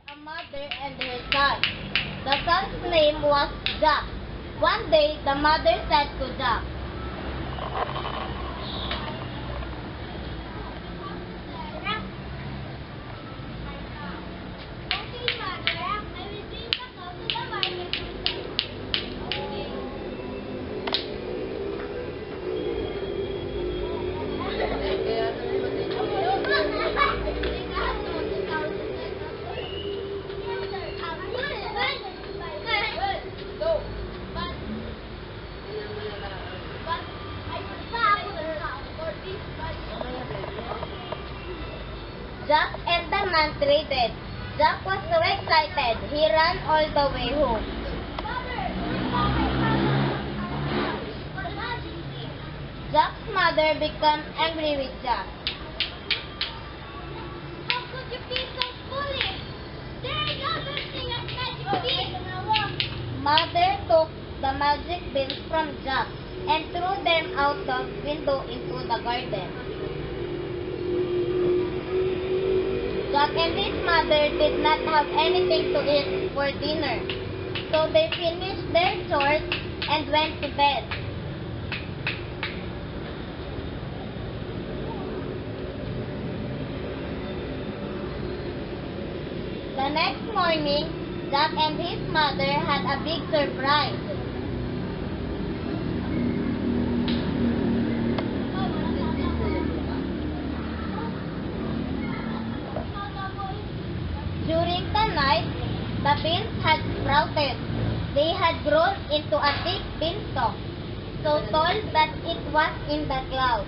A mother and her son. The son's name was Jack. One day, the mother said to Jack, Jack and the man traded. Jack was so excited, he ran all the way home. Jack's mother became angry with Jack. How could you be so foolish? There is no such thing as magic beans. Mother took the magic beans from Jack and threw them out the window into the garden. Jack and his mother did not have anything to eat for dinner, so they finished their chores and went to bed. The next morning, Jack and his mother had a big surprise. During the night, the beans had sprouted. They had grown into a thick beanstalk, so tall that it was in the clouds.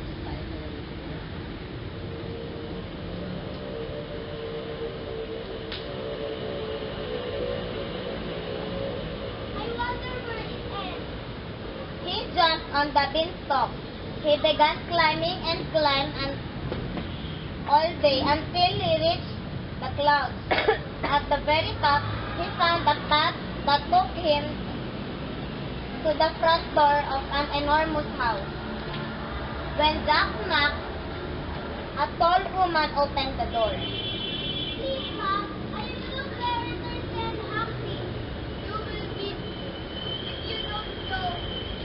I wonder where it ends. He jumped on the beanstalk. He began climbing and climbed all day until he reached the clouds. At the very top, he found a path that took him to the front door of an enormous house. When Jack knocked, a tall woman opened the door. Please, Mom, I am so very thirsty and hungry. You will be, if you don't go,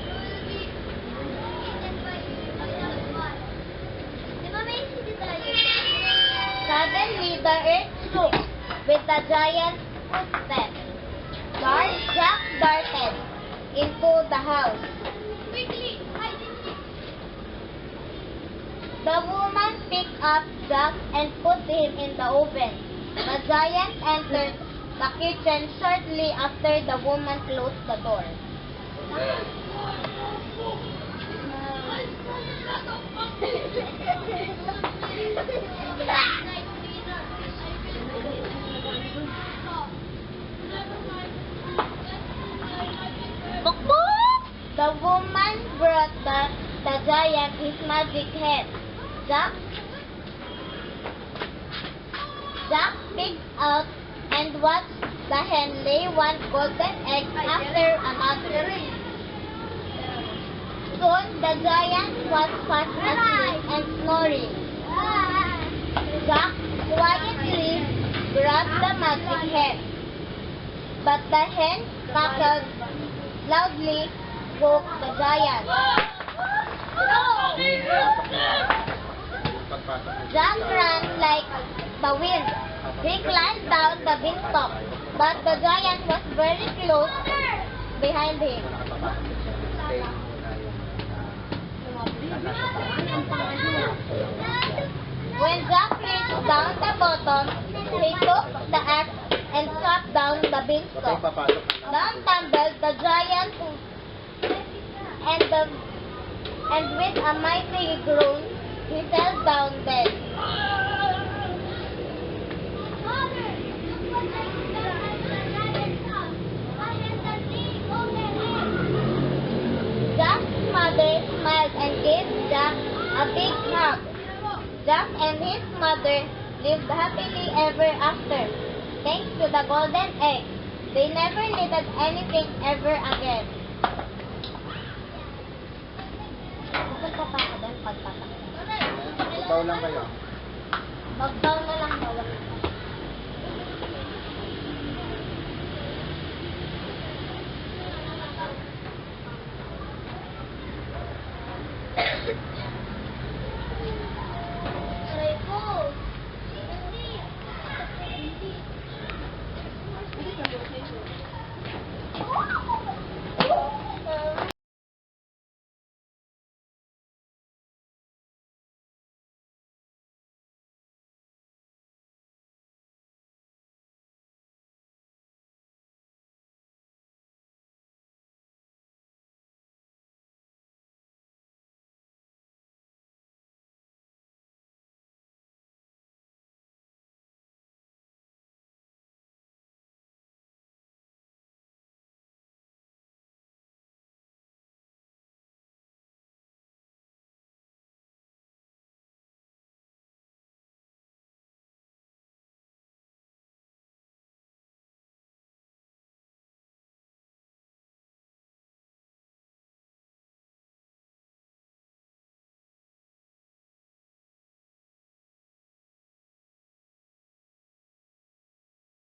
you will be eaten by another one. Di ba may hindi tayo? Suddenly, the earth shook with the giant footsteps. Jack darted into the house. Quickly, hide in it. The woman picked up Jack and put him in the oven. The giant entered the kitchen shortly after the woman closed the door. The woman brought the giant his magic hen. Jack picked out and watched the hen lay one golden egg after another. Soon the giant was fast asleep and snoring. Jack quietly grabbed the magic hen, but the hen cackled loudly, woke the giant. Jack ran like the wind. He climbed down the beanstalk, but the giant was very close behind him. When Jack reached down the bottom, he took the axe and chopped down the beanstalk. Down tumbled the giant, and with a mighty groan, he fell down dead. Mother, look what I found at the giant's house. I am the big golden egg. Jack's mother smiled and gave Jack a big hug. Jack and his mother lived happily ever after. Thanks to the golden egg, they never needed anything ever again. Pupunta pa ako doon pagtatakot. Ikaw lang kayo. Mag-down na lang daw.